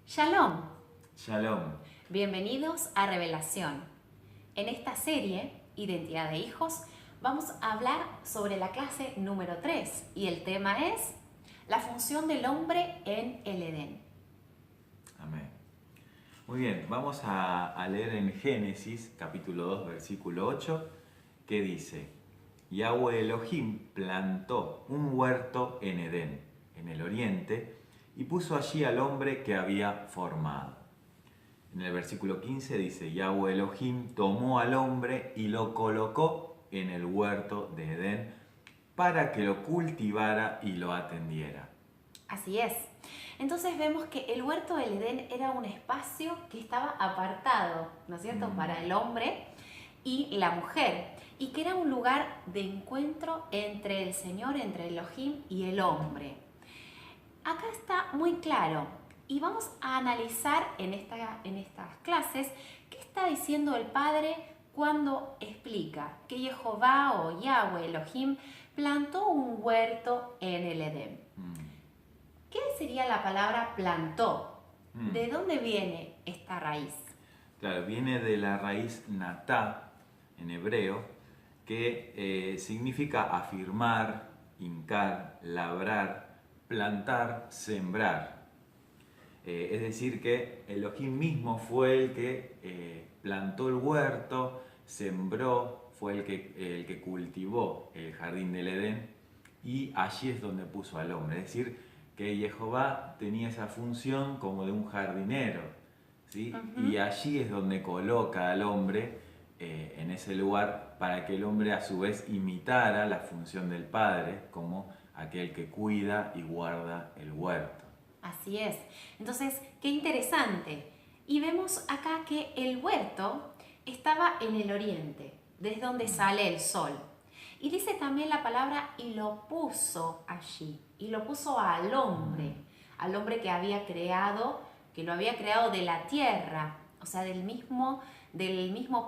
Shalom, Shalom. bienvenidos a Revelación. En esta serie, Identidad de Hijos, vamos a hablar sobre la clase número 3 y el tema es la función del hombre en el Edén. Amén. Muy bien, vamos a leer en Génesis, capítulo 2, versículo 8, que dice: Yahweh Elohim plantó un huerto en Edén, en el oriente, y puso allí al hombre que había formado. En el versículo 15 dice: Yahweh Elohim tomó al hombre y lo colocó en el huerto de Edén para que lo cultivara y lo atendiera. Así es. Entonces vemos que el huerto del Edén era un espacio que estaba apartado, ¿no es cierto?, para el hombre y la mujer, y que era un lugar de encuentro entre el Señor, entre Elohim y el hombre. Acá está muy claro y vamos a analizar en estas clases qué está diciendo el Padre cuando explica que Jehová o Yahweh Elohim plantó un huerto en el Edén. ¿Qué sería la palabra plantó? ¿De dónde viene esta raíz? Claro, viene de la raíz natá en hebreo, que significa afirmar, hincar, labrar, plantar, sembrar. Es decir, que Elohim mismo fue el que plantó el huerto, sembró, fue el que cultivó el jardín del Edén, y allí es donde puso al hombre. Es decir, que Jehová tenía esa función como de un jardinero, ¿sí? Y allí es donde coloca al hombre en ese lugar para que el hombre a su vez imitara la función del Padre como aquel que cuida y guarda el huerto. Así es. Entonces, qué interesante. Y vemos acá que el huerto estaba en el oriente, desde donde sale el sol. Y dice también la palabra y lo puso allí, y lo puso al hombre que había creado, que lo había creado de la tierra, o sea, del mismo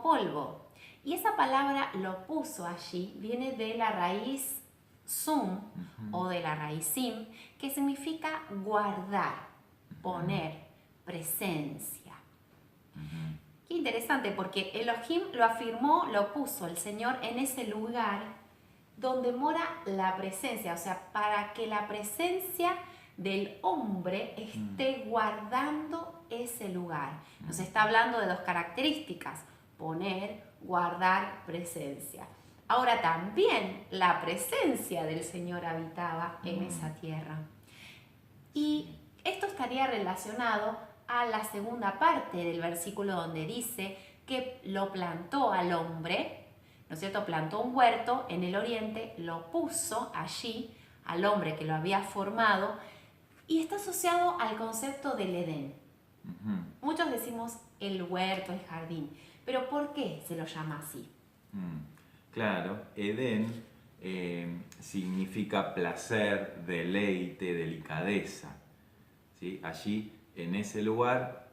polvo. Y esa palabra lo puso allí viene de la raíz sum o de la raíz sim, que significa guardar, poner, presencia. Qué interesante, porque Elohim lo afirmó, lo puso el Señor en ese lugar donde mora la presencia, o sea, para que la presencia del hombre esté guardando ese lugar. Nos está hablando de dos características: poner, guardar, presencia. Ahora también la presencia del Señor habitaba en esa tierra. Y esto estaría relacionado a la segunda parte del versículo donde dice que lo plantó al hombre, ¿no es cierto? Plantó un huerto en el oriente, lo puso allí al hombre que lo había formado y está asociado al concepto del Edén. Muchos decimos el huerto, el jardín, pero ¿por qué se lo llama así? Claro, Edén significa placer, deleite, delicadeza, ¿sí? Allí, en ese lugar,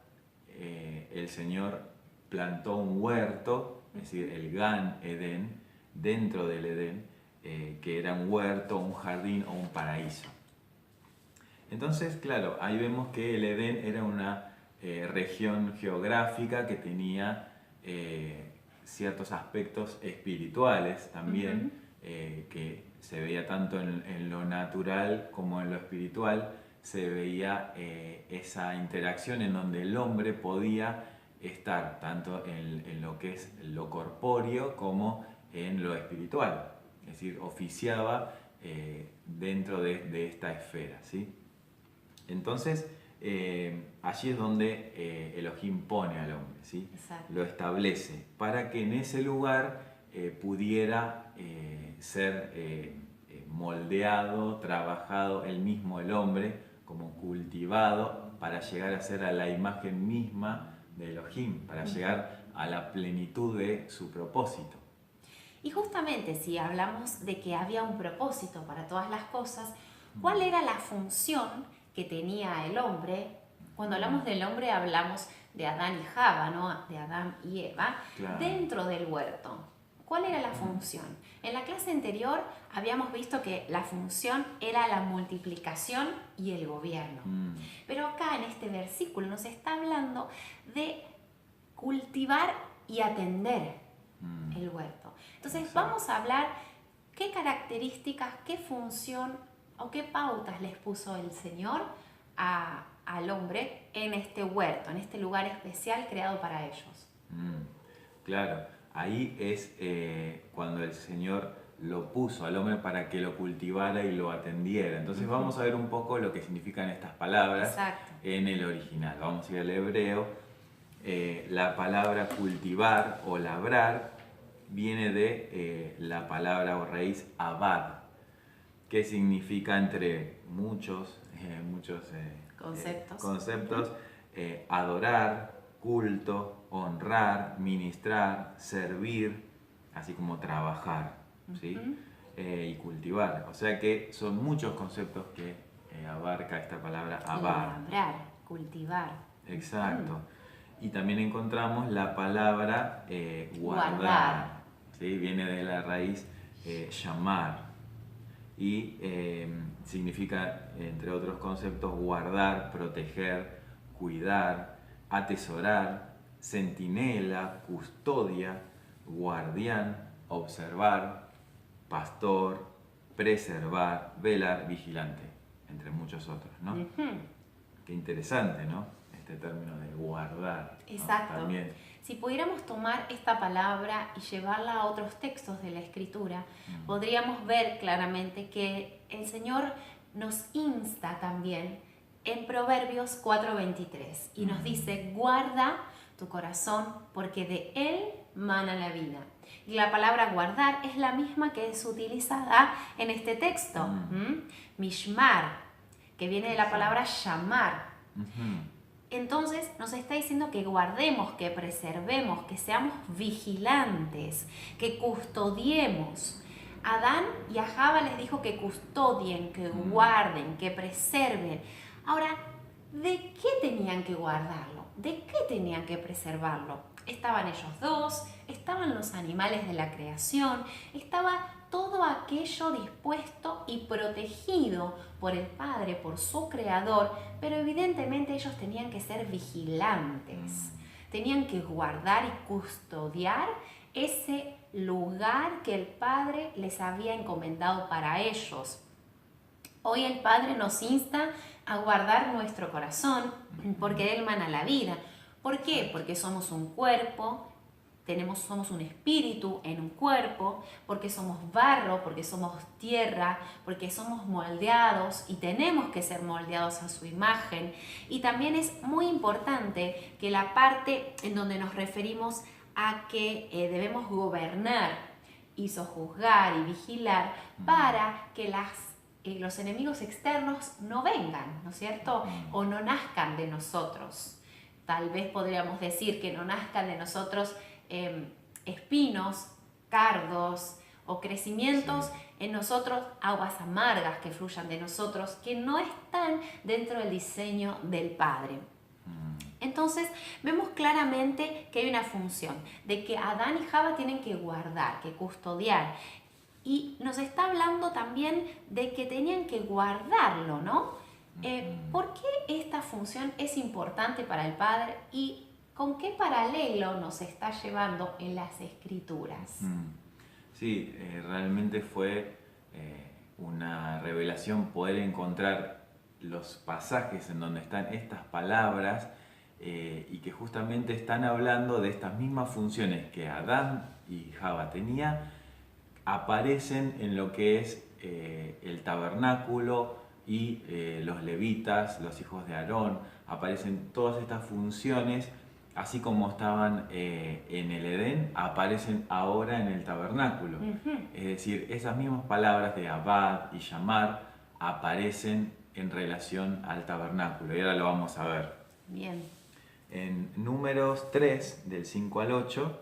el Señor plantó un huerto, es decir, el Gan Edén, dentro del Edén, que era un huerto, un jardín o un paraíso. Entonces, claro, ahí vemos que el Edén era una región geográfica que tenía ciertos aspectos espirituales también, que se veía tanto en lo natural como en lo espiritual. Se veía esa interacción en donde el hombre podía estar tanto en lo que es lo corpóreo como en lo espiritual, es decir, oficiaba dentro de esta esfera, ¿sí? Entonces, allí es donde Elohim pone al hombre, ¿sí? Lo establece para que en ese lugar pudiera ser moldeado, trabajado él mismo, el hombre, como cultivado para llegar a ser a la imagen misma de Elohim, para llegar a la plenitud de su propósito. Y justamente si hablamos de que había un propósito para todas las cosas, ¿cuál era la función que tenía el hombre? Cuando hablamos del hombre hablamos de Adán y Java, ¿no? De Adán y Eva, claro, dentro del huerto. ¿Cuál era la función? En la clase anterior habíamos visto que la función era la multiplicación y el gobierno. Pero acá en este versículo nos está hablando de cultivar y atender el huerto. Entonces vamos a hablar qué características, qué función o qué pautas les puso el Señor al hombre en este huerto, en este lugar especial creado para ellos. Claro, ahí es cuando el Señor lo puso al hombre para que lo cultivara y lo atendiera. Entonces vamos a ver un poco lo que significan estas palabras. Exacto. En el original. Vamos a ir al hebreo. La palabra cultivar o labrar viene de la palabra o raíz abad, que significa, entre muchos conceptos, adorar, culto, honrar, ministrar, servir, así como trabajar, ¿sí? Y cultivar. O sea que son muchos conceptos que abarca esta palabra abad. Labrar, cultivar. Exacto. Y también encontramos la palabra guardar. ¿Sí? Viene de la raíz llamar y significa, entre otros conceptos, guardar, proteger, cuidar, atesorar, centinela, custodia, guardián, observar, pastor, preservar, velar, vigilante, entre muchos otros, ¿no? Qué interesante, ¿no? Este término de guardar. Exacto. ¿No? También. Si pudiéramos tomar esta palabra y llevarla a otros textos de la Escritura, podríamos ver claramente que el Señor nos insta también en Proverbios 4:23 y nos dice: guarda tu corazón porque de él mana la vida. Y la palabra guardar es la misma que es utilizada en este texto, mishmar, que viene de la palabra llamar. Entonces nos está diciendo que guardemos, que preservemos, que seamos vigilantes, que custodiemos. A Adán y a Java les dijo que custodien, que guarden, que preserven. Ahora, ¿de qué tenían que guardarlo? ¿De qué tenían que preservarlo? Estaban ellos dos, estaban los animales de la creación, estaba todo aquello dispuesto y protegido por el Padre, por su Creador, pero evidentemente ellos tenían que ser vigilantes, tenían que guardar y custodiar ese lugar que el Padre les había encomendado para ellos. Hoy el Padre nos insta a guardar nuestro corazón porque de él mana la vida. ¿Por qué? Porque somos un cuerpo, somos un espíritu en un cuerpo, porque somos barro, porque somos tierra, porque somos moldeados y tenemos que ser moldeados a su imagen. Y también es muy importante que la parte en donde nos referimos a que debemos gobernar y sojuzgar y vigilar para que los enemigos externos no vengan, ¿no es cierto? O no nazcan de nosotros. Tal vez podríamos decir que no nazcan de nosotros espinos, cardos o crecimientos en nosotros, aguas amargas que fluyan de nosotros, que no están dentro del diseño del Padre. Entonces vemos claramente que hay una función de que Adán y Java tienen que guardar, que custodiar. Y nos está hablando también de que tenían que guardarlo, ¿no? ¿Por qué esta función es importante para el Padre y con qué paralelo nos está llevando en las Escrituras? Sí, realmente fue una revelación poder encontrar los pasajes en donde están estas palabras y que justamente están hablando de estas mismas funciones que Adán y Java tenían, aparecen en lo que es el tabernáculo y los levitas, los hijos de Aarón. Aparecen todas estas funciones, así como estaban en el Edén, aparecen ahora en el tabernáculo. Es decir, esas mismas palabras de abad y llamar aparecen en relación al tabernáculo, y ahora lo vamos a ver. Bien. En Números 3, del 5 al 8,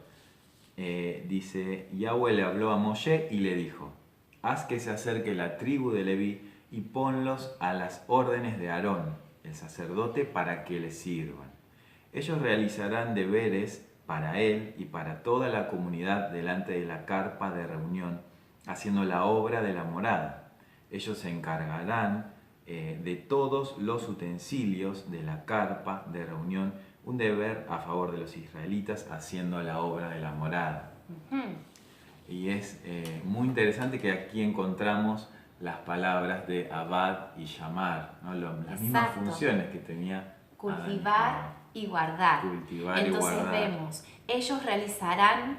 dice: Yahweh le habló a Moshe y le dijo: haz que se acerque la tribu de Leví y ponlos a las órdenes de Aarón, el sacerdote, para que les sirvan. Ellos realizarán deberes para él y para toda la comunidad delante de la carpa de reunión, haciendo la obra de la morada. Ellos se encargarán de todos los utensilios de la carpa de reunión, un deber a favor de los israelitas haciendo la obra de la morada. Y es muy interesante que aquí encontramos las palabras de abad y shamar, ¿no? Las mismas funciones que tenía cultivar y guardar. Entonces vemos, ellos realizarán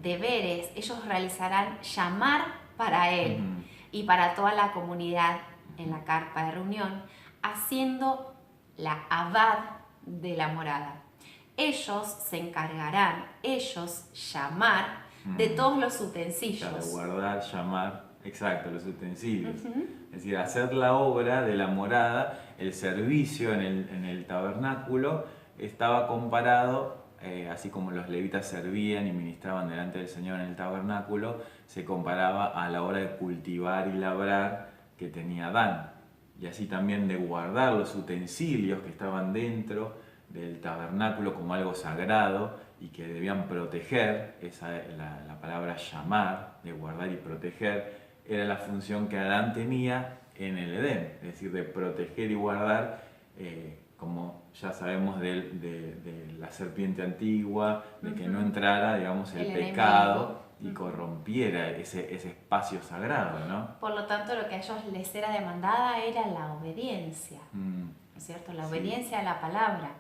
deberes, ellos realizarán llamar para él y para toda la comunidad en la carpa de reunión, haciendo la abad de la morada. Ellos se encargarán, ellos llamar de todos los utensilios. Claro, guardar, llamar, exacto, los utensilios. Es decir, hacer la obra de la morada, el servicio en el tabernáculo estaba comparado, así como los levitas servían y ministraban delante del Señor en el tabernáculo, se comparaba a la hora de cultivar y labrar que tenía Adán. Y así también de guardar los utensilios que estaban dentro del tabernáculo como algo sagrado y que debían proteger, la palabra llamar, de guardar y proteger, era la función que Adán tenía en el Edén, es decir, de proteger y guardar, como ya sabemos de la serpiente antigua, de que no entrara, digamos, el pecado y corrompiera ese espacio sagrado, ¿no? Por lo tanto, lo que a ellos les era demandada era la obediencia, ¿no es cierto? La obediencia a la palabra.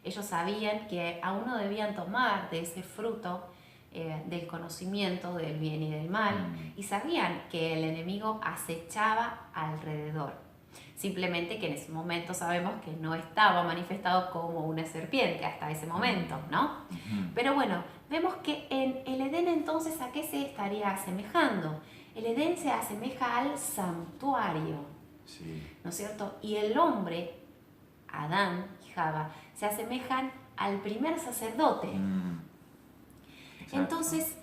Ellos sabían que aún no debían tomar de ese fruto del conocimiento del bien y del mal, y sabían que el enemigo acechaba alrededor. Simplemente que en ese momento sabemos que no estaba manifestado como una serpiente hasta ese momento, ¿no? Pero bueno, vemos que en el Edén entonces, ¿a qué se estaría asemejando? El Edén se asemeja al santuario, ¿no es cierto? Y el hombre, Adán y Java, se asemejan al primer sacerdote. Entonces,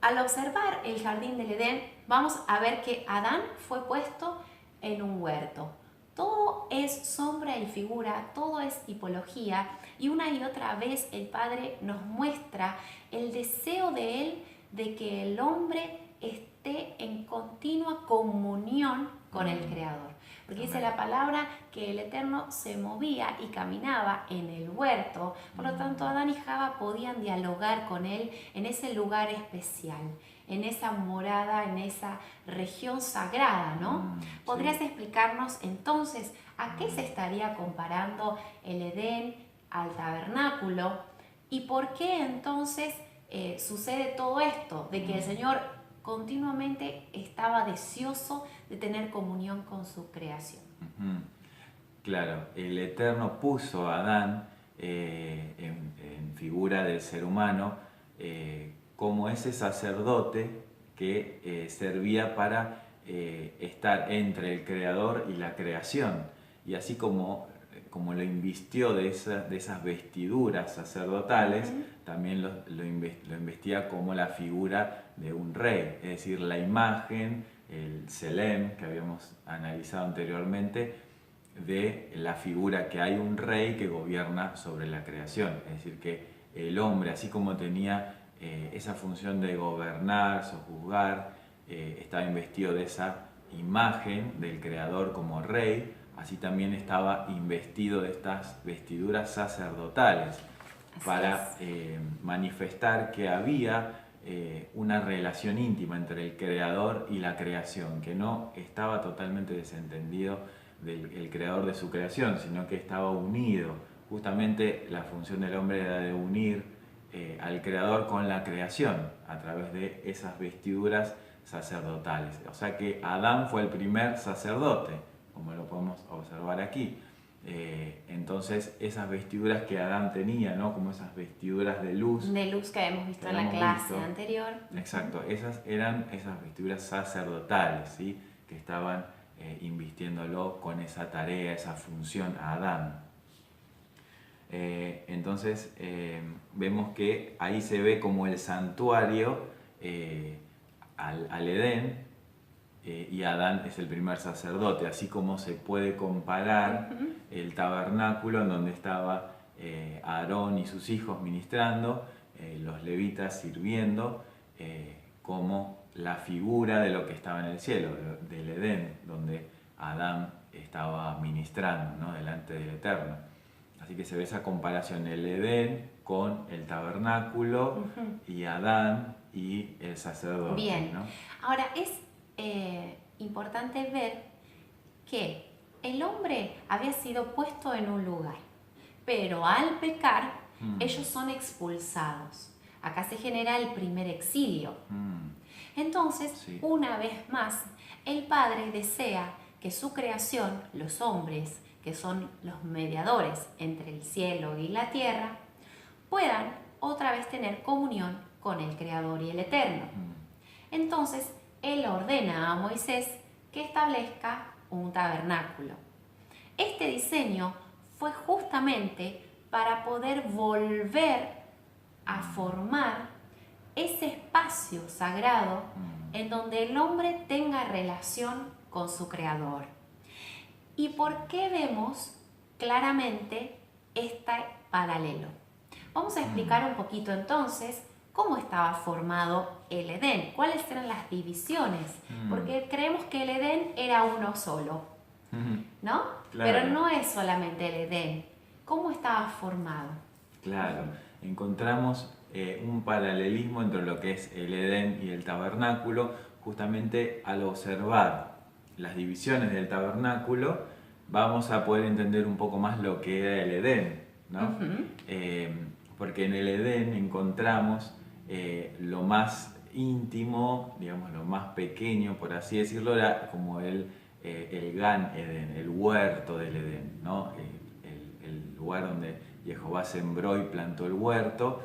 al observar el jardín del Edén, vamos a ver que Adán fue puesto en un huerto. Todo es sombra y figura, todo es tipología, y una y otra vez el Padre nos muestra el deseo de Él de que el hombre esté en continua comunión con el Creador. Porque dice la palabra que el Eterno se movía y caminaba en el huerto, por lo tanto Adán y Java podían dialogar con Él en ese lugar especial, en esa morada, en esa región sagrada, ¿no? ¿Podrías explicarnos entonces a qué se estaría comparando el Edén al tabernáculo y por qué entonces sucede todo esto, de que el Señor continuamente estaba deseoso de tener comunión con su creación? Claro, el Eterno puso a Adán en figura del ser humano como ese sacerdote que servía para estar entre el Creador y la creación. Y así como lo invistió de esas vestiduras sacerdotales, también lo investía como la figura de un rey, es decir, la imagen, el Selem, que habíamos analizado anteriormente, de la figura que hay un rey que gobierna sobre la creación. Es decir, que el hombre, así como tenía esa función de gobernar, sojuzgar, estaba investido de esa imagen del Creador como rey, así también estaba investido de estas vestiduras sacerdotales para manifestar que había una relación íntima entre el Creador y la creación, que no estaba totalmente desentendido del Creador de su creación, sino que estaba unido. Justamente la función del hombre era de unir al Creador con la creación a través de esas vestiduras sacerdotales. O sea que Adán fue el primer sacerdote, como lo podemos observar aquí. Entonces esas vestiduras que Adán tenía, ¿no? Como esas vestiduras de luz que hemos visto en la clase anterior. Exacto, esas eran esas vestiduras sacerdotales, ¿sí? Que estaban invistiéndolo con esa tarea, esa función a Adán. Entonces vemos que ahí se ve como el santuario al Edén, y Adán es el primer sacerdote, así como se puede comparar el tabernáculo en donde estaba Aarón y sus hijos ministrando, los levitas sirviendo, como la figura de lo que estaba en el cielo, del Edén, donde Adán estaba ministrando, ¿no? Delante del Eterno. Así que se ve esa comparación, el Edén con el tabernáculo y Adán y el sacerdote. Bien, ¿no? ahora es importante ver que el hombre había sido puesto en un lugar, pero al pecar ellos son expulsados. Acá se genera el primer exilio. Entonces, Sí. una vez más, el Padre desea que su creación, los hombres, que son los mediadores entre el cielo y la tierra, puedan otra vez tener comunión con el Creador y el Eterno. Entonces, Él ordena a Moisés que establezca un tabernáculo. Este diseño fue justamente para poder volver a formar ese espacio sagrado en donde el hombre tenga relación con su Creador. ¿Y por qué vemos claramente este paralelo? Vamos a explicar un poquito entonces cómo estaba formado el Edén, cuáles eran las divisiones, porque creemos que el Edén era uno solo, ¿no? Claro. Pero no es solamente el Edén. ¿Cómo estaba formado? Claro, encontramos un paralelismo entre lo que es el Edén y el tabernáculo, justamente al observar las divisiones del tabernáculo, vamos a poder entender un poco más lo que era el Edén, ¿no? Porque en el Edén encontramos lo más íntimo, digamos, lo más pequeño, por así decirlo, era como el Gan Edén, el huerto del Edén, ¿no? El lugar donde Jehová sembró y plantó el huerto,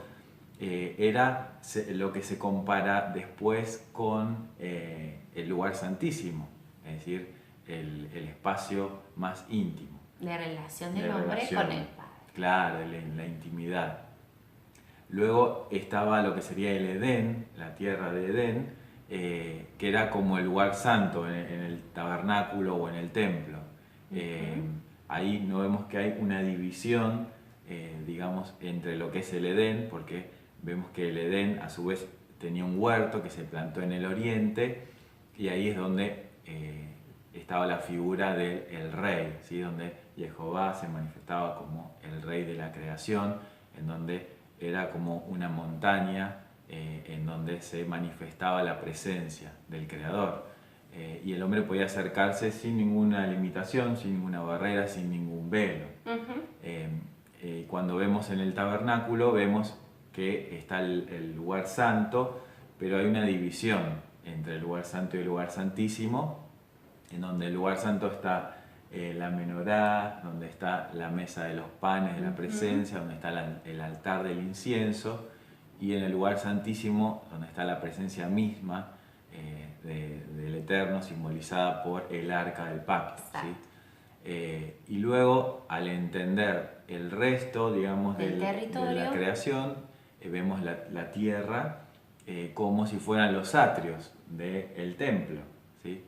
era lo que se compara después con el lugar santísimo, es decir, el espacio más íntimo. La relación del La hombre relación, con el Padre. Claro, la intimidad. Luego estaba lo que sería el Edén, la tierra de Edén, que era como el lugar santo en el tabernáculo o en el templo. Ahí no vemos que hay una división, digamos, entre lo que es el Edén, porque vemos que el Edén a su vez tenía un huerto que se plantó en el oriente, y ahí es donde estaba la figura del rey, ¿sí? Donde Jehová se manifestaba como el rey de la creación, en donde era como una montaña en donde se manifestaba la presencia del Creador. Y el hombre podía acercarse sin ninguna limitación, sin ninguna barrera, sin ningún velo. Cuando vemos en el tabernáculo, vemos que está el lugar santo, pero hay una división entre el lugar santo y el lugar santísimo, en donde el lugar santo está la menorá, donde está la mesa de los panes de la presencia, donde está el altar del incienso, y en el lugar santísimo, donde está la presencia misma del Eterno, simbolizada por el arca del pacto. ¿Sí? Y luego, al entender el resto, digamos, de la creación, vemos la tierra como si fueran los atrios del templo. ¿Sí?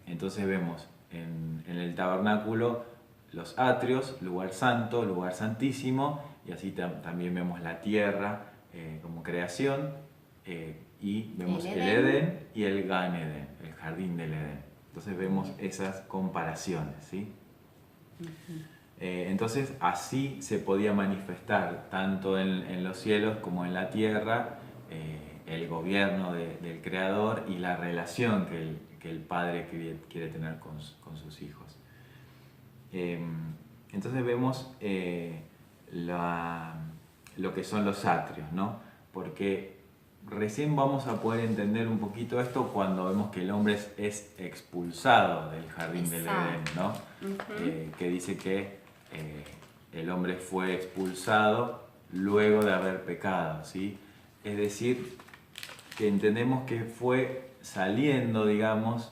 Entonces vemos en el tabernáculo los atrios, lugar santo, lugar santísimo, y así también vemos la tierra como creación, y vemos el Edén y el Gan Edén, el jardín del Edén. Entonces vemos esas comparaciones, ¿sí? Entonces así se podía manifestar tanto en los cielos como en la tierra el gobierno del Creador y la relación que el Padre quiere tener con sus hijos. Entonces vemos lo que son los atrios, ¿no? Porque recién vamos a poder entender un poquito esto cuando vemos que el hombre es expulsado del jardín del Edén, ¿no? Que dice que el hombre fue expulsado luego de haber pecado, ¿sí? Es decir, que entendemos que fue saliendo, digamos,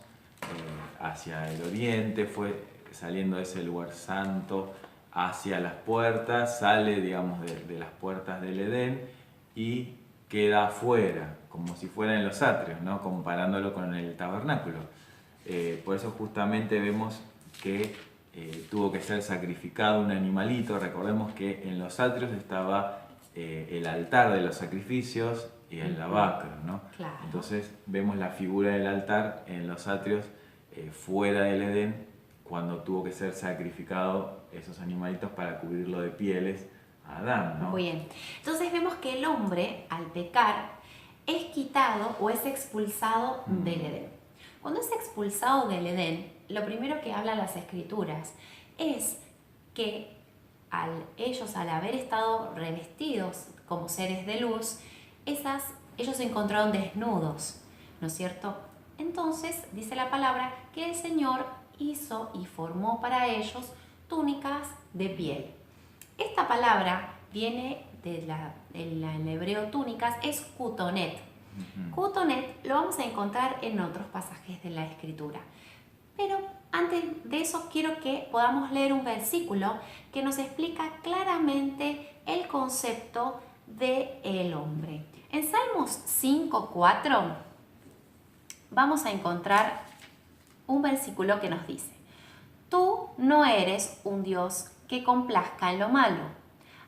hacia el oriente, fue saliendo de ese lugar santo hacia las puertas, sale, digamos, de las puertas del Edén y queda afuera, como si fuera en los atrios, ¿no? Comparándolo con el tabernáculo. Por eso justamente vemos que tuvo que ser sacrificado un animalito. Recordemos que en los atrios estaba el altar de los sacrificios y el lavacro, ¿no? Claro. Entonces vemos la figura del altar en los atrios fuera del Edén, cuando tuvo que ser sacrificado esos animalitos para cubrirlo de pieles a Adán, ¿no? Muy bien. Entonces vemos que el hombre, al pecar, es quitado o es expulsado del Edén. Cuando es expulsado del Edén, lo primero que hablan las Escrituras es que ellos, al haber estado revestidos como seres de luz, ellos se encontraron desnudos, ¿no es cierto? Entonces, dice la palabra que el Señor hizo y formó para ellos túnicas de piel. Esta palabra viene en hebreo túnicas, es kutonet. Kutonet lo vamos a encontrar en otros pasajes de la Escritura. Pero antes de eso quiero que podamos leer un versículo que nos explica claramente el concepto del hombre. En Salmos 5:4 vamos a encontrar un versículo que nos dice: Tú no eres un Dios que complazca en lo malo.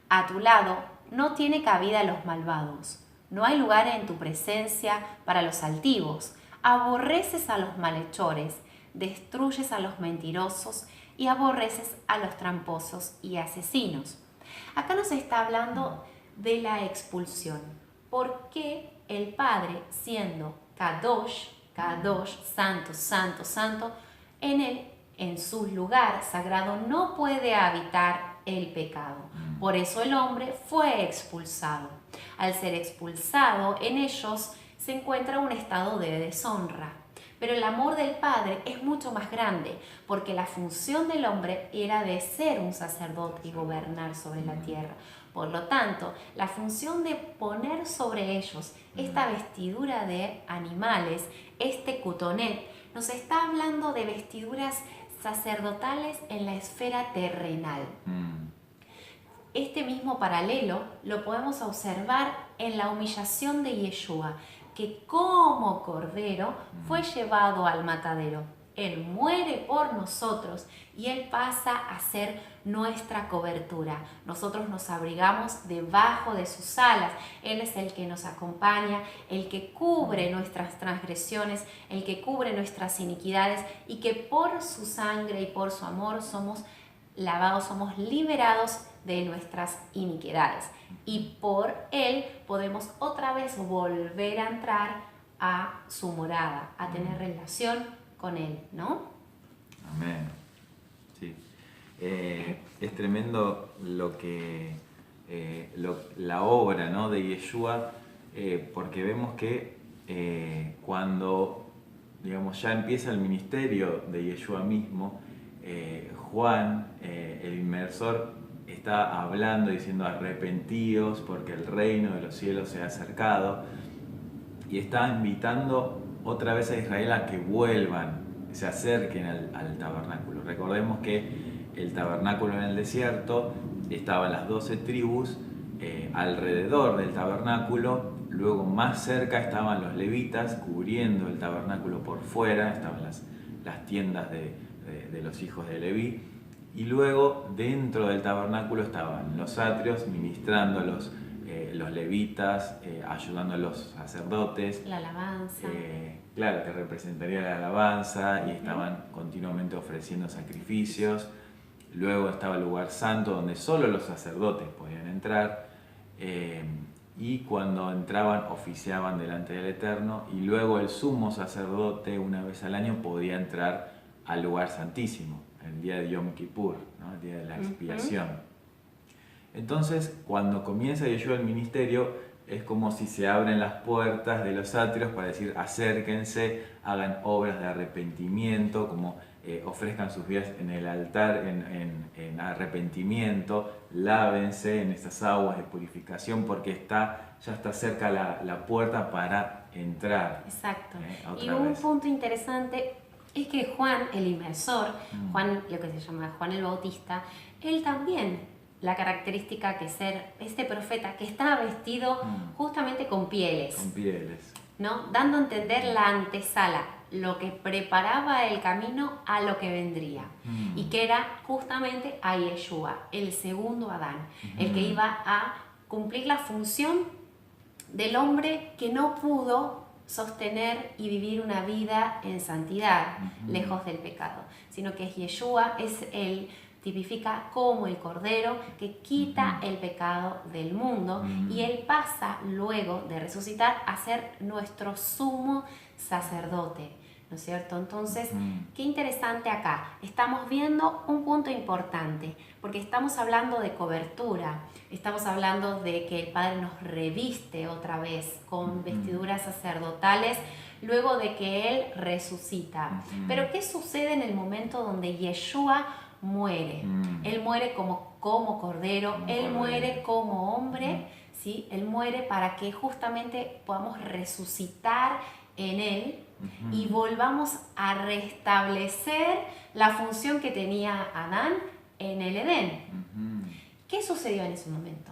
A tu lado no tiene cabida los malvados. No hay lugar en tu presencia para los altivos. Aborreces a los malhechores, destruyes a los mentirosos y aborreces a los tramposos y asesinos. Acá nos está hablando de la expulsión. ¿Por qué el Padre, siendo Kadosh, santo, santo, santo, en su lugar sagrado no puede habitar el pecado? Por eso el hombre fue expulsado. Al ser expulsado, en ellos se encuentra un estado de deshonra. Pero el amor del Padre es mucho más grande, porque la función del hombre era de ser un sacerdote y gobernar sobre la tierra. Por lo tanto, la función de poner sobre ellos esta vestidura de animales, este kutonet, nos está hablando de vestiduras sacerdotales en la esfera terrenal. Este mismo paralelo lo podemos observar en la humillación de Yeshua, que como cordero fue llevado al matadero. Él muere por nosotros y Él pasa a ser nuestra cobertura. Nosotros nos abrigamos debajo de sus alas. Él es el que nos acompaña, el que cubre nuestras transgresiones, el que cubre nuestras iniquidades, y que por su sangre y por su amor somos lavados, somos liberados de nuestras iniquidades. Y por Él podemos otra vez volver a entrar a su morada, a tener relación con Él, ¿no? Amén. Sí. Es tremendo la obra, ¿no?, de Yeshua, porque vemos que cuando, digamos, ya empieza el ministerio de Yeshua mismo, Juan, el inmersor, está hablando, diciendo: arrepentíos porque el reino de los cielos se ha acercado, y está invitando otra vez a Israel a que vuelvan, se acerquen al tabernáculo. Recordemos que el tabernáculo en el desierto estaban las 12 tribus alrededor del tabernáculo, luego más cerca estaban los levitas cubriendo el tabernáculo por fuera, estaban las tiendas de los hijos de Leví, y luego dentro del tabernáculo estaban los atrios ministrando los levitas, ayudando a los sacerdotes. La alabanza. Claro, que representaría la alabanza, y estaban continuamente ofreciendo sacrificios. Luego estaba el lugar santo, donde solo los sacerdotes podían entrar, y cuando entraban oficiaban delante del Eterno, y luego el sumo sacerdote una vez al año podía entrar al lugar santísimo, el día de Yom Kippur, ¿no?, el día de la expiación. Entonces, cuando comienza Yeshua el ministerio, es como si se abren las puertas de los atrios para decir: acérquense, hagan obras de arrepentimiento, como ofrezcan sus vidas en el altar en arrepentimiento, lávense en estas aguas de purificación, porque ya está cerca la puerta para entrar. Exacto. Y Otra un vez. punto interesante es que Juan, el inmersor, Juan, lo que se llama Juan el Bautista, él también, la característica que ser este profeta que estaba vestido justamente con pieles, Con pieles. ¿no? Dando a entender la antesala. lo que preparaba el camino a lo que vendría. Y que era justamente a Yeshua, el segundo Adán, el que iba a cumplir la función del hombre que no pudo sostener y vivir una vida en santidad, lejos del pecado, sino que Yeshua es el tipifica como el Cordero que quita el pecado del mundo, y Él pasa luego de resucitar a ser nuestro sumo sacerdote, ¿no es cierto? Entonces, qué interesante acá. Estamos viendo un punto importante, porque estamos hablando de cobertura, estamos hablando de que el Padre nos reviste otra vez con vestiduras sacerdotales luego de que Él resucita. Pero ¿qué sucede en el momento donde Yeshua muere? Él muere como cordero, Él muere como hombre, ¿sí? Él muere para que justamente podamos resucitar en Él y volvamos a restablecer la función que tenía Adán en el Edén. ¿Qué sucedió en ese momento?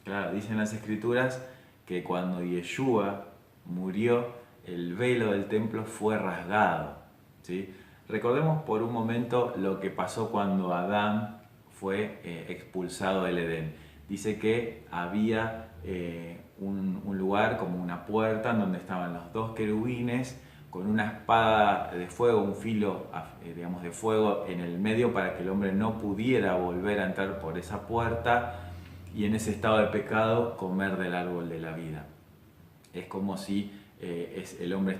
Claro, dicen las Escrituras que cuando Yeshua murió, el velo del templo fue rasgado, ¿sí? Recordemos por un momento lo que pasó cuando Adán fue expulsado del Edén. Dice que había un lugar como una puerta en donde estaban los dos querubines con una espada de fuego, un filo digamos, de fuego en el medio para que el hombre no pudiera volver a entrar por esa puerta y en ese estado de pecado comer del árbol de la vida. Es como si el hombre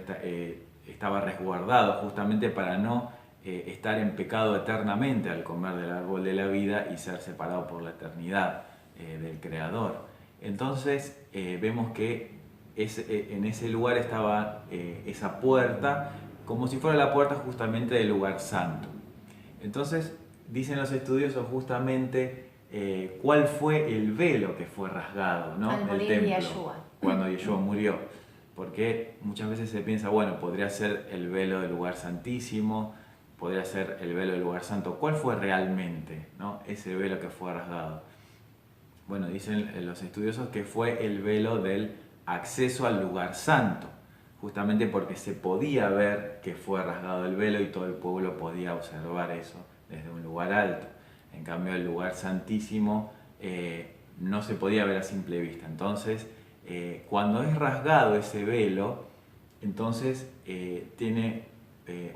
estaba resguardado justamente para no estar en pecado eternamente al comer del árbol de la vida y ser separado por la eternidad del Creador. Entonces vemos que en ese lugar estaba esa puerta, como si fuera la puerta justamente del lugar santo. Entonces dicen los estudiosos justamente cuál fue el velo que fue rasgado, ¿no? Al morir del templo, Yeshua. cuando Yeshua murió. Porque muchas veces se piensa, bueno, podría ser el velo del lugar santísimo, podría ser el velo del lugar santo. ¿Cuál fue realmente, ¿no? ese velo que fue rasgado? Bueno, dicen los estudiosos que fue el velo del acceso al lugar santo, justamente porque se podía ver que fue rasgado el velo y todo el pueblo podía observar eso desde un lugar alto. En cambio, el lugar santísimo no se podía ver a simple vista. Entonces, cuando es rasgado ese velo, entonces tiene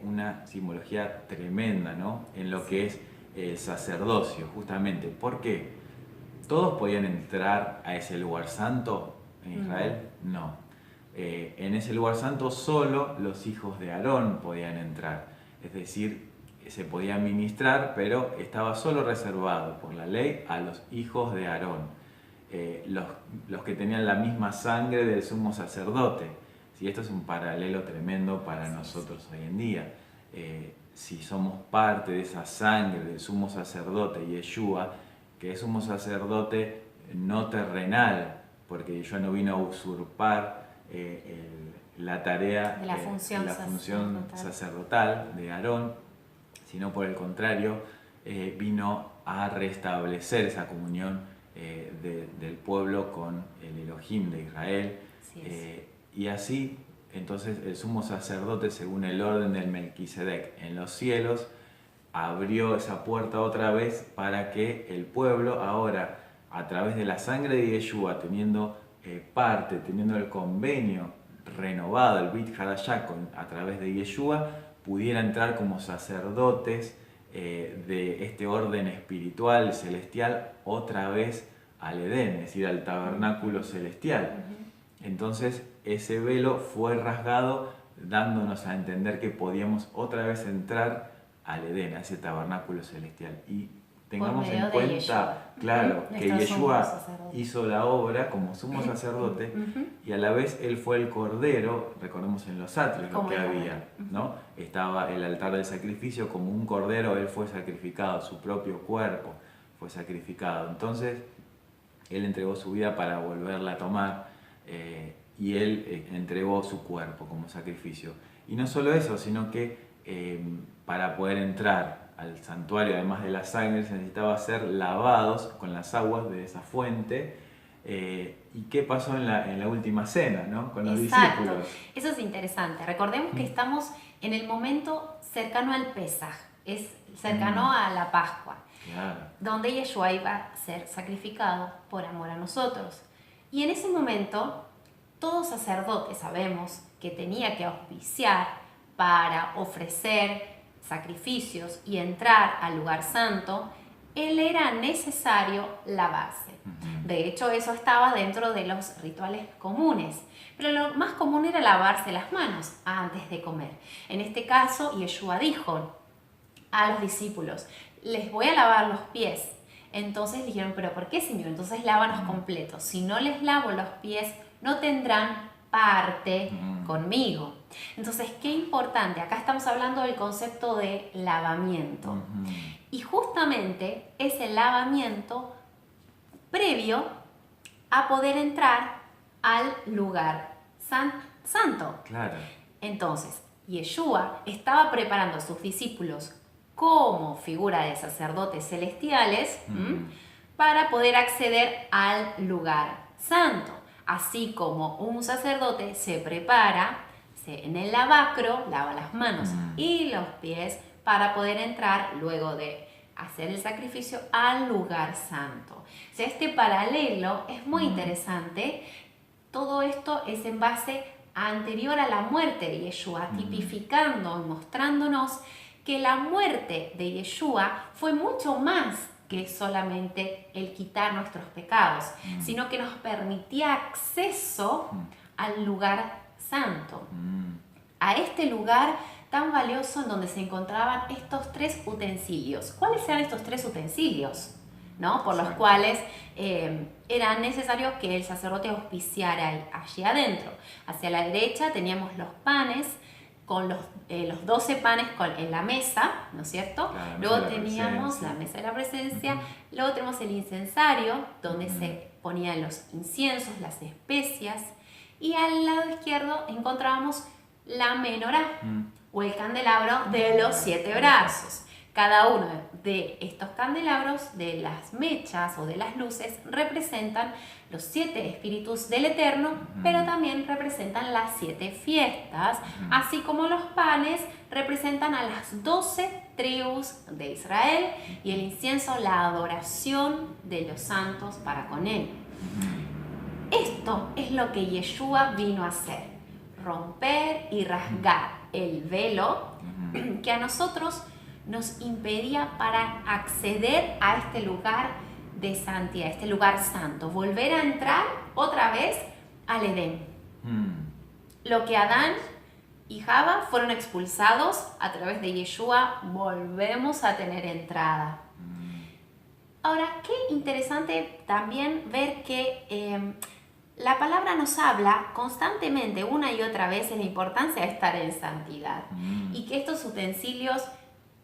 una simbología tremenda, ¿no? En lo que es el sacerdocio, justamente. ¿Por qué? ¿Todos podían entrar a ese lugar santo en Israel? No. En ese lugar santo solo los hijos de Aarón podían entrar. Es decir, se podía ministrar, pero estaba solo reservado por la ley a los hijos de Aarón. Los que tenían la misma sangre del sumo sacerdote. ¿Sí? Esto es un paralelo tremendo para nosotros hoy en día. Si somos parte de esa sangre del sumo sacerdote Yeshua, que es sumo sacerdote no terrenal, porque Yeshua no vino a usurpar la tarea de la función, sacerdotal de Aarón, sino por el contrario, vino a restablecer esa comunión del pueblo con el Elohim de Israel. Y así, entonces, el sumo sacerdote, según el orden del Melquisedec en los cielos, abrió esa puerta otra vez para que el pueblo ahora, a través de la sangre de Yeshua, teniendo parte, teniendo el convenio renovado, el Brit Hadashah, a través de Yeshua, pudiera entrar como sacerdotes de este orden espiritual, celestial, otra vez al Edén, es decir, al tabernáculo celestial. Entonces ese velo fue rasgado, dándonos a entender que podíamos otra vez entrar al Edén, a ese tabernáculo celestial. Y tengamos en cuenta, claro, que Yeshua hizo la obra como sumo sacerdote y a la vez él fue el cordero, recordemos en los atrios lo que había, ¿no? Estaba el altar del sacrificio, como un cordero él fue sacrificado, su propio cuerpo fue sacrificado. Entonces él entregó su vida para volverla a tomar y él entregó su cuerpo como sacrificio. Y no solo eso, sino que para poder entrar al santuario, además de la sangre, se necesitaba ser lavados con las aguas de esa fuente ¿Y qué pasó en la última cena, ¿no? Con los Exacto, discípulos? eso es interesante. Recordemos que estamos en el momento cercano al Pesaj, es cercano a la Pascua, Claro. donde Yeshua iba a ser sacrificado por amor a nosotros. Y en ese momento, todo sacerdote sabemos que tenía que auspiciar para ofrecer sacrificios y entrar al lugar santo, él era necesario lavarse. De hecho, eso estaba dentro de los rituales comunes. Pero lo más común era lavarse las manos antes de comer. En este caso, Yeshua dijo a los discípulos, les voy a lavar los pies. Entonces dijeron, ¿pero por qué, Señor? Entonces lávanos completos. Si no les lavo los pies, no tendrán parte conmigo. Entonces, qué importante. Acá estamos hablando del concepto de lavamiento. Y justamente es el lavamiento previo a poder entrar al lugar santo. Claro. Entonces, Yeshua estaba preparando a sus discípulos como figura de sacerdotes celestiales para poder acceder al lugar santo. Así como un sacerdote se prepara en el lavacro, lava las manos y los pies para poder entrar luego de hacer el sacrificio al lugar santo. O sea, este paralelo es muy interesante. Todo esto es en base anterior a la muerte de Yeshua, tipificando y mostrándonos que la muerte de Yeshua fue mucho más que solamente el quitar nuestros pecados, sino que nos permitía acceso al lugar santo, a este lugar tan valioso en donde se encontraban estos tres utensilios. ¿Cuáles eran estos tres utensilios? ¿No? Por los cuales era necesario que el sacerdote auspiciara allí adentro. Hacia la derecha teníamos los panes, con los 12 panes en la mesa, ¿no es cierto? Claro, luego teníamos la mesa de la presencia, luego tenemos el incensario, donde se ponían los inciensos, las especias, y al lado izquierdo encontrábamos la menorá, o el candelabro de los 7 brazos. Cada uno de estos candelabros, de las mechas o de las luces, representan los 7 espíritus del Eterno, pero también representan las 7 fiestas, así como los panes representan a las 12 tribus de Israel y el incienso, la adoración de los santos para con él. Esto es lo que Yeshua vino a hacer, romper y rasgar el velo que a nosotros nos impedía para acceder a este lugar de santidad, este lugar santo, volver a entrar otra vez al Edén. Lo que Adán y Java fueron expulsados, a través de Yeshua volvemos a tener entrada. Ahora, qué interesante también ver que la palabra nos habla constantemente, una y otra vez, de la importancia de estar en santidad y que estos utensilios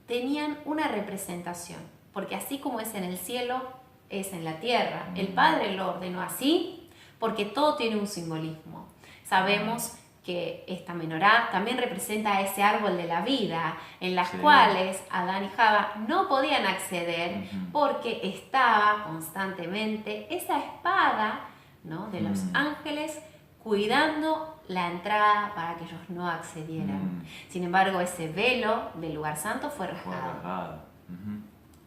tenían una representación, porque así como es en el cielo, es en la tierra. El Padre lo ordenó así porque todo tiene un simbolismo. Sabemos que esta menorá también representa ese árbol de la vida, en las cuales Adán y Java no podían acceder porque estaba constantemente esa espada, ¿no?, de los ángeles cuidando la entrada para que ellos no accedieran. Sin embargo, ese velo del lugar santo fue rasgado.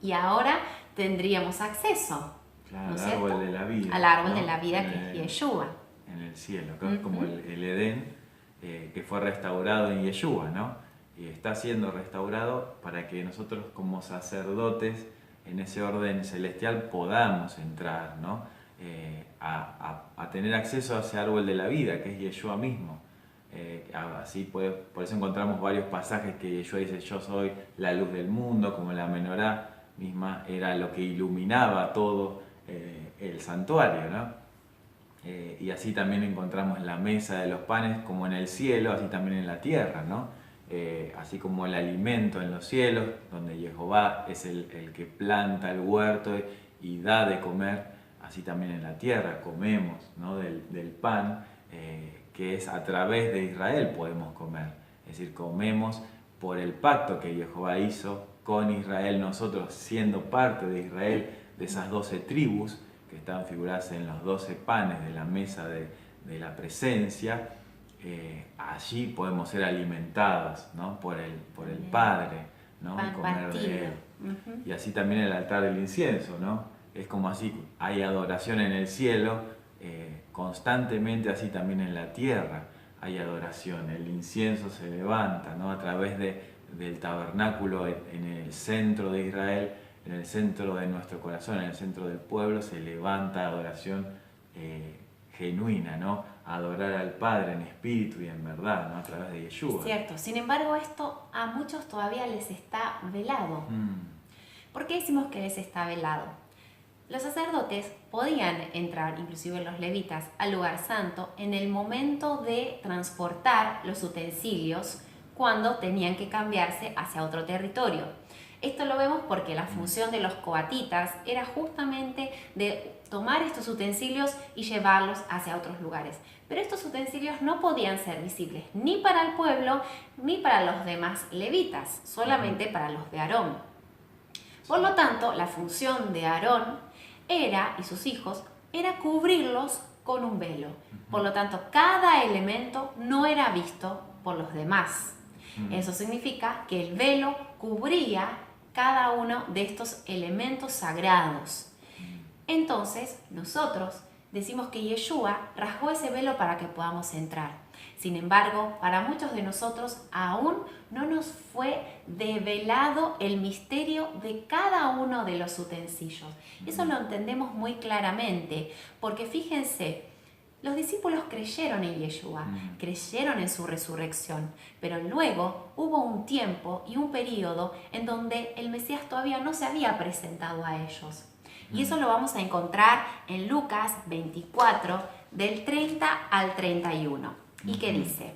Y ahora tendríamos acceso, claro, ¿no es al árbol cierto?, de la vida, al árbol ¿no?, de la vida, que es Yeshua. En el cielo, como el Edén, que fue restaurado en Yeshua, ¿no? Y está siendo restaurado para que nosotros como sacerdotes en ese orden celestial podamos entrar, ¿no?, a tener acceso a ese árbol de la vida, que es Yeshua mismo. Así por eso encontramos varios pasajes que Yeshua dice: yo soy la luz del mundo, como la menorá misma era lo que iluminaba todo el santuario, ¿no? Y así también encontramos la mesa de los panes, como en el cielo, así también en la tierra, ¿no? Así como el alimento en los cielos, donde Jehová es el que planta el huerto y da de comer, así también en la tierra comemos, ¿no?, del pan, que es a través de Israel podemos comer. Es decir, comemos por el pacto que Jehová hizo con Israel, nosotros siendo parte de Israel, de esas 12 tribus que están figuradas en los 12 panes de la mesa de la presencia, allí podemos ser alimentados, ¿no? por el Padre, ¿no? Pan Y comer partido. de Él. Y así también el altar del incienso, ¿no? Es como así, hay adoración en el cielo, constantemente así también en la tierra hay adoración. El incienso se levanta, ¿no? A través del tabernáculo en el centro de Israel, en el centro de nuestro corazón, en el centro del pueblo, se levanta adoración genuina, ¿no? Adorar al Padre en espíritu y en verdad, ¿no? A través de Yeshua. Es cierto. Sin embargo, esto a muchos todavía les está velado. ¿Por qué decimos que les está velado? Los sacerdotes podían entrar, inclusive los levitas, al lugar santo en el momento de transportar los utensilios cuando tenían que cambiarse hacia otro territorio. Esto lo vemos porque la función de los coatitas era justamente de tomar estos utensilios y llevarlos hacia otros lugares. Pero estos utensilios no podían ser visibles ni para el pueblo ni para los demás levitas, solamente para los de Aarón. Por lo tanto, la función de Aarón y sus hijos era cubrirlos con un velo. Por lo tanto, cada elemento no era visto por los demás. Eso significa que el velo cubría cada uno de estos elementos sagrados. Entonces, nosotros decimos que Yeshua rasgó ese velo para que podamos entrar. Sin embargo, para muchos de nosotros aún no nos fue develado el misterio de cada uno de los utensilios. Eso lo entendemos muy claramente, porque fíjense, los discípulos creyeron en Yeshua, creyeron en su resurrección, pero luego hubo un tiempo y un periodo en donde el Mesías todavía no se había presentado a ellos. Y eso lo vamos a encontrar en Lucas 24, del 30 al 31. ¿Y qué dice?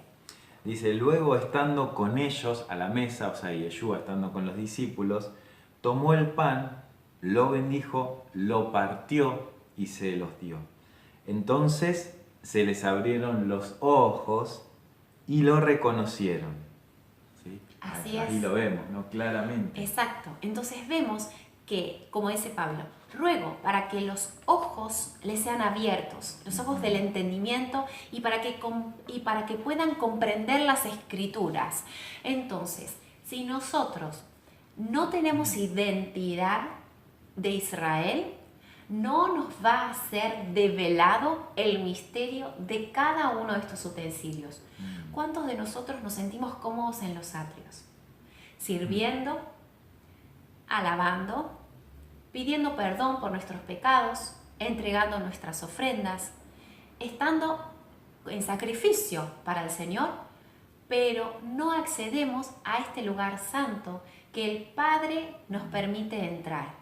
Dice, luego estando con ellos a la mesa, o sea, Yeshua estando con los discípulos, tomó el pan, lo bendijo, lo partió y se los dio. Entonces se les abrieron los ojos y lo reconocieron. ¿Sí? Así Ahí es. lo vemos, ¿no? Claramente. Exacto. Entonces vemos que, como dice Pablo, ruego para que los ojos les sean abiertos, los ojos del entendimiento y para que puedan comprender las escrituras. Entonces, si nosotros no tenemos identidad de Israel, no nos va a ser develado el misterio de cada uno de estos utensilios. ¿Cuántos de nosotros nos sentimos cómodos en los atrios? Sirviendo, alabando, pidiendo perdón por nuestros pecados, entregando nuestras ofrendas, estando en sacrificio para el Señor, pero no accedemos a este lugar santo que el Padre nos permite entrar.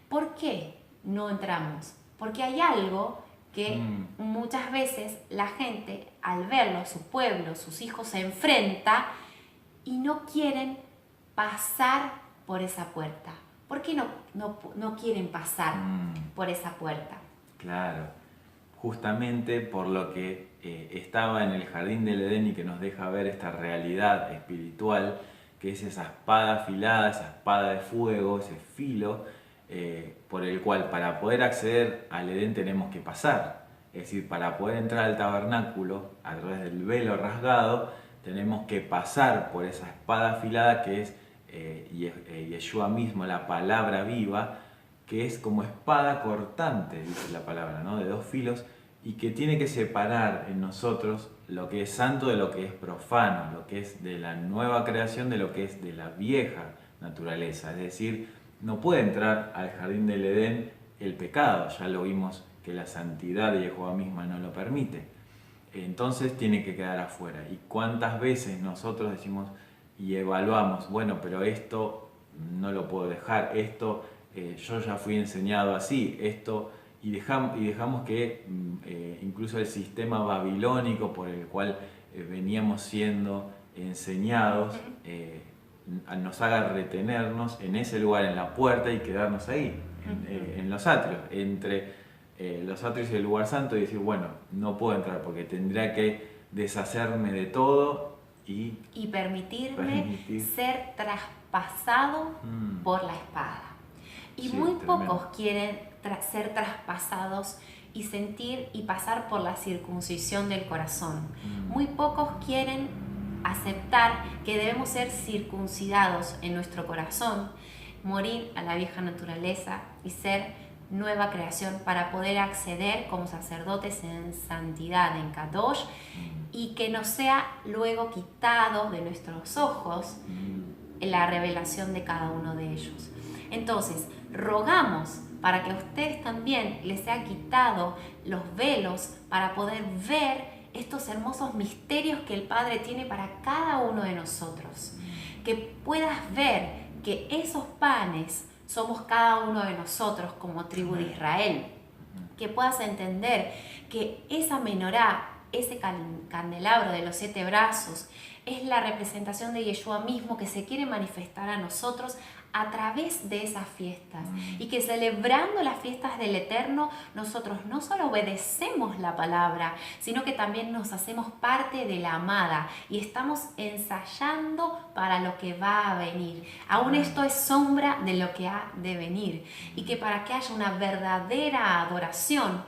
¿Por qué no entramos? Porque hay algo que muchas veces la gente, al verlo, su pueblo, sus hijos, se enfrenta y no quieren pasar por esa puerta. ¿Por qué no quieren pasar por esa puerta? Claro, justamente por lo que estaba en el jardín del Edén y que nos deja ver esta realidad espiritual, que es esa espada afilada, esa espada de fuego, ese filo, por el cual para poder acceder al Edén tenemos que pasar. Es decir, para poder entrar al tabernáculo a través del velo rasgado, tenemos que pasar por esa espada afilada que es Yeshua mismo, la palabra viva, que es como espada cortante, dice la palabra, ¿no? De dos filos, y que tiene que separar en nosotros lo que es santo de lo que es profano, lo que es de la nueva creación de lo que es de la vieja naturaleza. Es decir, no puede entrar al jardín del Edén el pecado, ya lo vimos que la santidad de Yeshua misma no lo permite. Entonces tiene que quedar afuera. ¿Y cuántas veces nosotros decimos y evaluamos, bueno, pero esto no lo puedo dejar, esto yo ya fui enseñado así, esto, y dejamos que incluso el sistema babilónico por el cual veníamos siendo enseñados nos haga retenernos en ese lugar, en la puerta, y quedarnos ahí, en los atrios, entre los atrios y el lugar santo, y decir, bueno, no puedo entrar porque tendría que deshacerme de todo y permitirme ser traspasado por la espada. Y Sí, muy tremendo. pocos quieren ser traspasados y sentir y pasar por la circuncisión del corazón. Muy pocos quieren aceptar que debemos ser circuncidados en nuestro corazón, morir a la vieja naturaleza y ser nueva creación para poder acceder como sacerdotes en santidad, en Kadosh, y que nos sea luego quitado de nuestros ojos la revelación de cada uno de ellos. Entonces, rogamos para que a ustedes también les sea quitado los velos para poder ver estos hermosos misterios que el Padre tiene para cada uno de nosotros. Que puedas ver que esos panes somos cada uno de nosotros como tribu de Israel. Que puedas entender que esa menorá, ese candelabro de los 7 brazos, es la representación de Yeshua mismo que se quiere manifestar a nosotros a través de esas fiestas. Y que celebrando las fiestas del Eterno, nosotros no solo obedecemos la palabra, sino que también nos hacemos parte de la amada y estamos ensayando para lo que va a venir. Aún esto es sombra de lo que ha de venir. Y que para que haya una verdadera adoración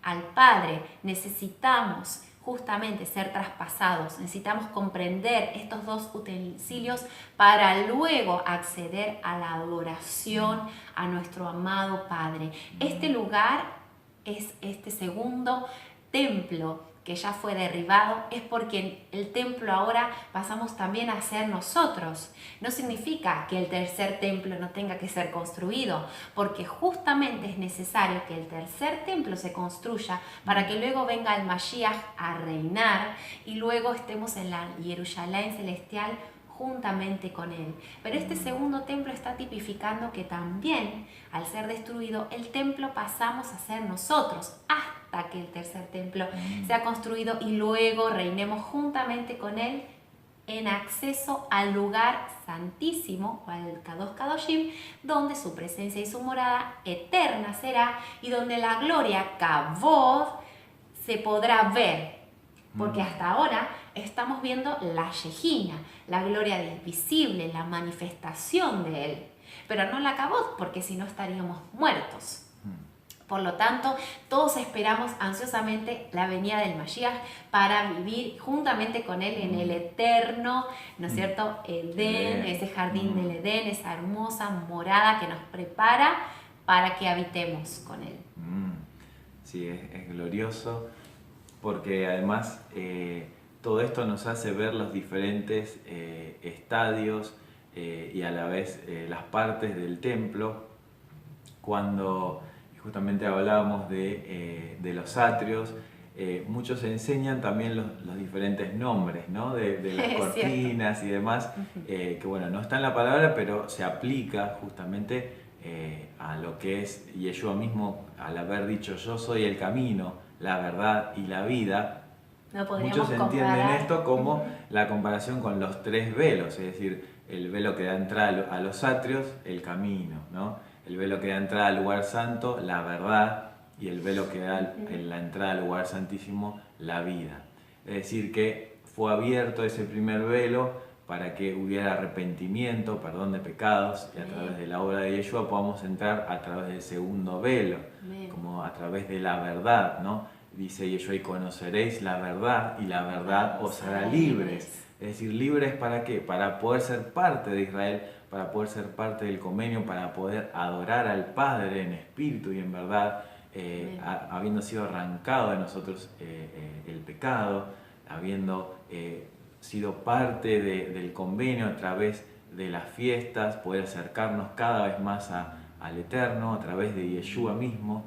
al Padre necesitamos justamente ser traspasados, necesitamos comprender estos dos utensilios para luego acceder a la adoración a nuestro amado Padre. Este lugar es este segundo templo que ya fue derribado, es porque el templo ahora pasamos también a ser nosotros. No significa que el tercer templo no tenga que ser construido, porque justamente es necesario que el tercer templo se construya para que luego venga el Mashiach a reinar y luego estemos en la Jerusalén celestial juntamente con él. Pero este segundo templo está tipificando que también, al ser destruido, el templo pasamos a ser nosotros, hasta que el tercer templo sea construido y luego reinemos juntamente con él en acceso al lugar santísimo, o al Kadosh Kadoshim, donde su presencia y su morada eterna será y donde la gloria Kavod se podrá ver. Porque hasta ahora estamos viendo la Shejina, la gloria visible, la manifestación de él. Pero no la Kavod, porque si no estaríamos muertos. Por lo tanto, todos esperamos ansiosamente la venida del Mashiach para vivir juntamente con él en el eterno, ¿no es cierto? Edén, ese jardín del Edén, esa hermosa morada que nos prepara para que habitemos con él. Sí, es glorioso, porque además todo esto nos hace ver los diferentes estadios y a la vez las partes del templo. Cuando justamente hablábamos de los atrios, muchos enseñan también los diferentes nombres, ¿no? de las cortinas y demás, que bueno, no está en la palabra, pero se aplica justamente a lo que es Yeshua mismo, al haber dicho yo soy el camino, la verdad y la vida. Muchos entienden esto como la comparación con los 3 velos, es decir, el velo que da entrada a los atrios, el camino, ¿no? El velo que da entrada al lugar santo, la verdad, y el velo que da en la entrada al lugar santísimo, la vida. Es decir, que fue abierto ese primer velo para que hubiera arrepentimiento, perdón de pecados, y a través de la obra de Yeshua podamos entrar a través del segundo velo, como a través de la verdad, ¿no? Dice Yeshua, y conoceréis la verdad, y la verdad os hará libres. Es decir, libres ¿para qué? Para poder ser parte de Israel, para poder ser parte del convenio, para poder adorar al Padre en espíritu y en verdad, habiendo sido arrancado de nosotros el pecado, habiendo sido parte del convenio a través de las fiestas, poder acercarnos cada vez más al Eterno a través de Yeshua mismo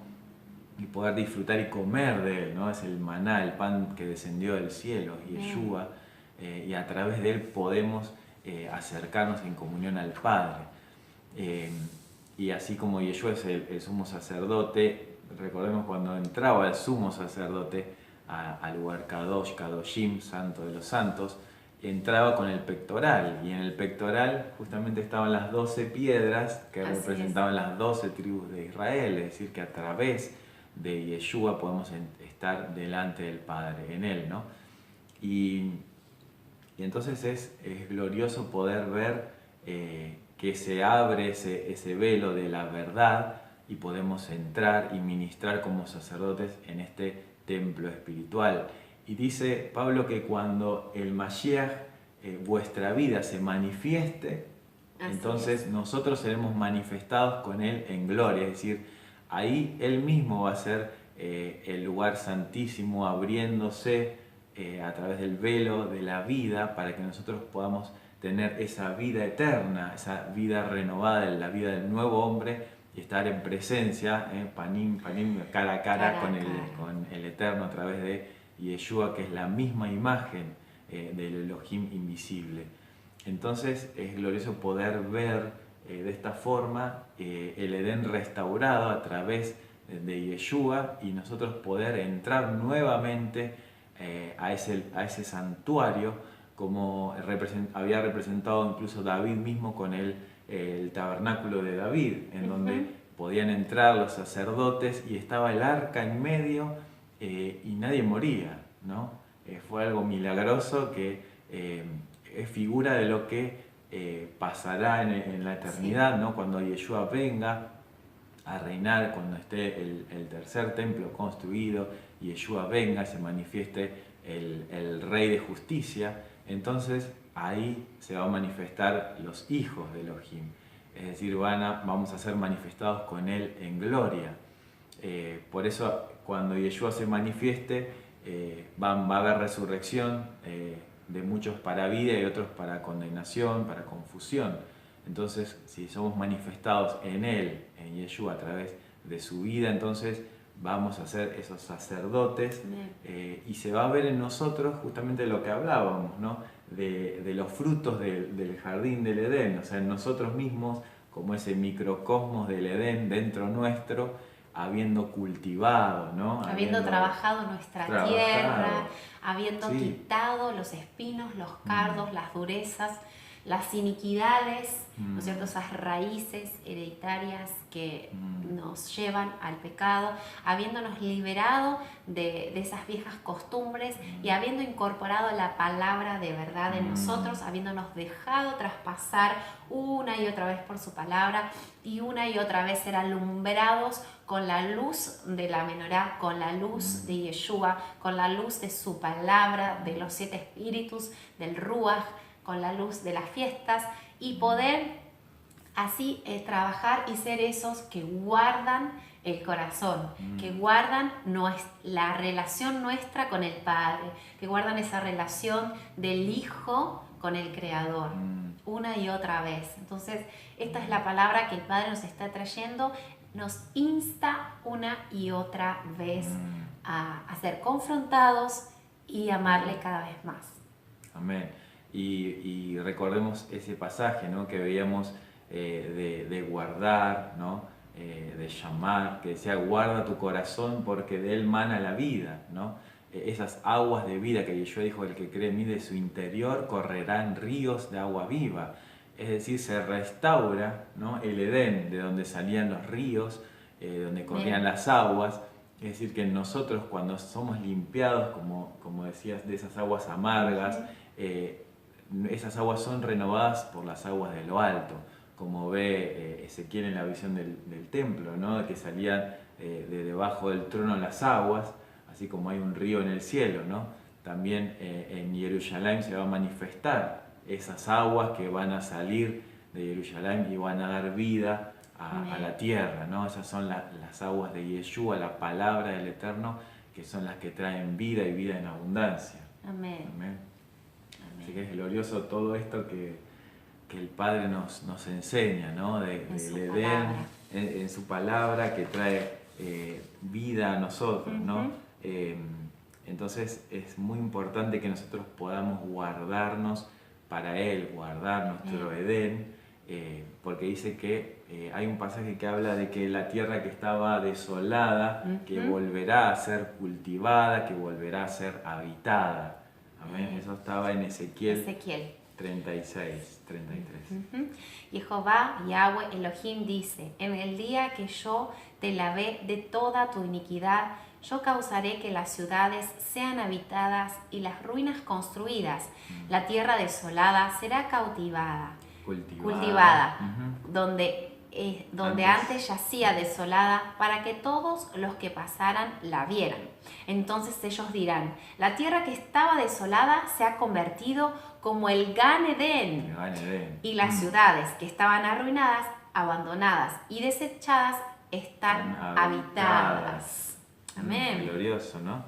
y poder disfrutar y comer de él, ¿no? Es el maná, el pan que descendió del cielo, Yeshua, y a través de él podemos acercarnos en comunión al Padre. Y así como Yeshua es el sumo sacerdote, recordemos cuando entraba el sumo sacerdote al lugar Kadosh, Kadoshim, santo de los santos, entraba con el pectoral, y en el pectoral justamente estaban las 12 piedras que representaban las 12 tribus de Israel, es decir, que a través de Yeshua podemos estar delante del Padre, en él, ¿no? Y entonces es glorioso poder ver que se abre ese velo de la verdad y podemos entrar y ministrar como sacerdotes en este templo espiritual. Y dice Pablo que cuando el Mashiach, vuestra vida se manifieste, entonces nosotros seremos manifestados con Él en gloria, es decir, ahí Él mismo va a ser el lugar santísimo abriéndose a través del velo de la vida para que nosotros podamos tener esa vida eterna, esa vida renovada, la vida del nuevo hombre y estar en presencia, panim, cara a cara con el Eterno a través de Yeshua, que es la misma imagen del Elohim invisible. Entonces es glorioso poder ver de esta forma el Edén restaurado a través de Yeshua y nosotros poder entrar nuevamente a ese santuario como había representado incluso David mismo con el tabernáculo de David, en donde podían entrar los sacerdotes y estaba el arca en medio y nadie moría, ¿no? Fue algo milagroso que es figura de lo que pasará en la eternidad, ¿no? Cuando Yeshua venga a reinar, cuando esté el tercer templo construido, y Yeshua venga, se manifieste el Rey de Justicia, entonces ahí se va a manifestar los hijos de Elohim, es decir, vamos a ser manifestados con Él en gloria. Por eso cuando Yeshua se manifieste, va a haber resurrección de muchos para vida y otros para condenación, para confusión. Entonces, si somos manifestados en Él, en Yeshua, a través de su vida, entonces vamos a ser esos sacerdotes y se va a ver en nosotros justamente lo que hablábamos, ¿no? De los frutos del jardín del Edén, o sea, en nosotros mismos, como ese microcosmos del Edén dentro nuestro, habiendo cultivado, ¿no? Habiendo trabajado nuestra tierra, habiendo quitado los espinos, los cardos, las durezas, las iniquidades, ¿no es cierto? Esas raíces hereditarias que nos llevan al pecado, habiéndonos liberado de esas viejas costumbres y habiendo incorporado la palabra de verdad en nosotros, habiéndonos dejado traspasar una y otra vez por su palabra y una y otra vez ser alumbrados con la luz de la menorá, con la luz de Yeshua, con la luz de su palabra, de los 7 espíritus, del Ruach, con la luz de las fiestas y poder así trabajar y ser esos que guardan el corazón, que guardan la relación nuestra con el Padre, que guardan esa relación del Hijo con el Creador, una y otra vez. Entonces, esta es la palabra que el Padre nos está trayendo, nos insta una y otra vez a ser confrontados y amarle cada vez más. Amén. Y recordemos ese pasaje, ¿no? Que veíamos de guardar, ¿no? De llamar, que decía guarda tu corazón porque de él mana la vida, ¿no? Esas aguas de vida que Yeshua dijo, el que cree en mí de su interior correrán ríos de agua viva. Es decir, se restaura, ¿no? El Edén, de donde salían los ríos, donde corrían las aguas. Es decir, que nosotros cuando somos limpiados, como decías, de esas aguas amargas, esas aguas son renovadas por las aguas de lo alto, como ve Ezequiel en la visión del templo, ¿no? Que salían de debajo del trono las aguas, así como hay un río en el cielo, ¿no? También en Jerusalén se va a manifestar esas aguas que van a salir de Jerusalén y van a dar vida a la tierra, ¿no? Esas son las aguas de Yeshua, la palabra del Eterno, que son las que traen vida y vida en abundancia. Amén. Amén. Así que es glorioso todo esto que el Padre nos enseña, ¿no? Del Edén, en su palabra, que trae vida a nosotros, ¿no? Entonces es muy importante que nosotros podamos guardarnos para Él, guardar nuestro Edén, porque dice que hay un pasaje que habla de que la tierra que estaba desolada, que volverá a ser cultivada, que volverá a ser habitada. Amén. Eso estaba en Ezequiel 36, 33. Y Jehová, Yahweh, Elohim dice, en el día que yo te lavé de toda tu iniquidad, yo causaré que las ciudades sean habitadas y las ruinas construidas. La tierra desolada será cultivada, donde donde antes yacía desolada, para que todos los que pasaran la vieran. Entonces ellos dirán, la tierra que estaba desolada se ha convertido como el Gan Edén, y las ciudades que estaban arruinadas, abandonadas y desechadas están habitadas. Amén. Glorioso, ¿no?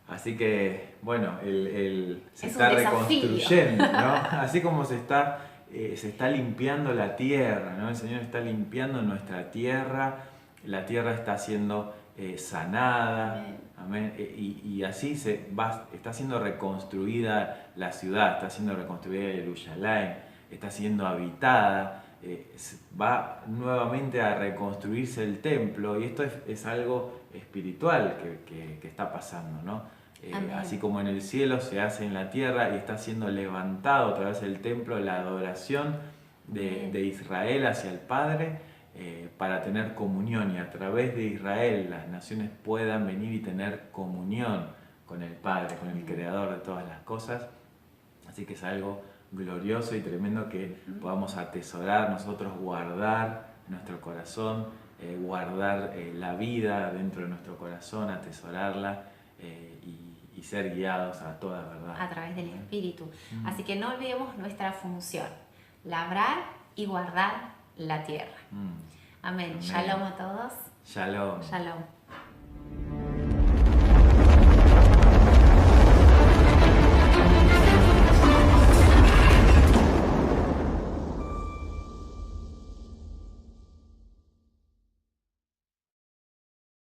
Así que, bueno, se Es está un desafío. reconstruyendo, ¿no? Así como se está limpiando la tierra, ¿no? El Señor está limpiando nuestra tierra, la tierra está siendo sanada, amén. Y así está siendo reconstruida la ciudad, está siendo reconstruida Jerusalén, está siendo habitada, va nuevamente a reconstruirse el templo, y esto es algo espiritual que está pasando, ¿no? Así como en el cielo se hace en la tierra y está siendo levantado a través del templo la adoración de Israel hacia el Padre, para tener comunión, y a través de Israel las naciones puedan venir y tener comunión con el Padre, con el Creador de todas las cosas. Así que es algo glorioso y tremendo que podamos atesorar, nosotros guardar nuestro corazón, guardar la vida dentro de nuestro corazón, atesorarla, y ser guiados a toda verdad. A través del Espíritu. Así que no olvidemos nuestra función, labrar y guardar la tierra. Amén. Amén. Shalom a todos. Shalom. Shalom.